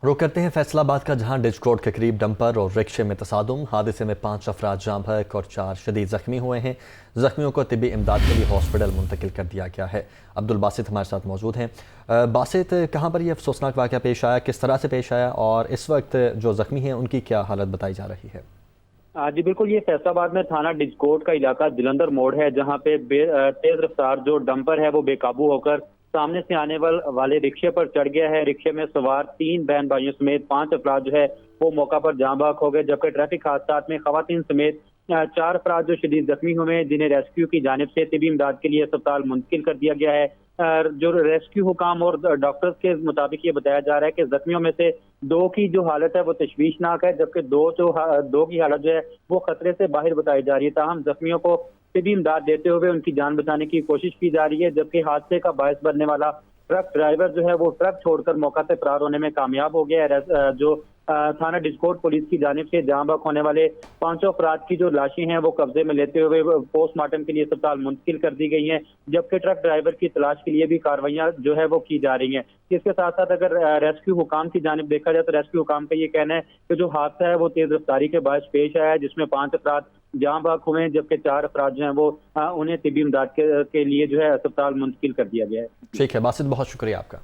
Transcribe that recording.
रुक करते हैं फैसलाबाद का, जहां डिस्ट्रोड के करीब डंपर और रिक्शे में तसादुम। हादसे में 5 अफराद जाँ बहक और 4 शदीद जख्मी हुए हैं। जख्मियों को तिब्बी इमदाद के लिए हॉस्पिटल मुंतकिल कर दिया गया है। अब्दुल बासित हमारे साथ मौजूद हैं। बासित, कहाँ पर यह अफसोसनाक वाक़या पेश आया, किस तरह से पेश आया और इस वक्त जो जख्मी हैं उनकी क्या हालत बताई जा रही है? जी बिल्कुल, ये फैसलाबाद में थाना डिस्कोट का इलाका जलंधर मोड़ है, जहां पे तेज रफ्तार जो डंपर है वो बेकाबू होकर सामने से आने वाले रिक्शे पर चढ़ गया है। रिक्शे में सवार 3 बहन भाइयों समेत 5 अफराद जो है वो मौका पर जाँ बहक हो गए, जबकि ट्रैफिक हादसा में खवातीन समेत 4 अफराद जो शदीद जख्मी हुए हैं, जिन्हें रेस्क्यू की जानिब से तिबी इमदाद के लिए अस्पताल मुंतकिल कर दिया गया है। जो रेस्क्यू हुकाम और डॉक्टर्स के मुताबिक ये बताया जा रहा है कि जख्मियों में से 2 की जो हालत है वो तशवीशनाक है, जबकि 2 की हालत जो है वो खतरे से बाहर बताई जा रही है। ताहम जख्मियों को तिबी इमदाद देते हुए उनकी जान बचाने की कोशिश की जा रही है, जबकि हादसे का बायस बनने वाला ट्रक ड्राइवर जो है वो ट्रक छोड़कर मौका से फरार होने में कामयाब हो गया है। जो थाना डिस्कोट पुलिस की जानिब से जाँ बहक होने वाले 5 अफराद की जो लाशें हैं वो कब्जे में लेते हुए पोस्टमार्टम के लिए अस्पताल मुंतकिल कर दी गई हैं, जबकि ट्रक ड्राइवर की तलाश के लिए भी कार्रवाइयां जो है वो की जा रही हैं। इसके साथ साथ अगर रेस्क्यू हुकाम की जानिब देखा जाए तो रेस्क्यू हुकाम का ये कहना है कि जो हादसा है वो तेज रफ्तारी के बायस पेश आया है, जिसमें 5 अफराद जाँ बहक हुए हैं, जबकि 4 अफराद जो हैं वो उन्हें तिबी इमदाद के लिए जो है अस्पताल मुंतकिल कर दिया गया है। ठीक है बासित, बहुत शुक्रिया आपका।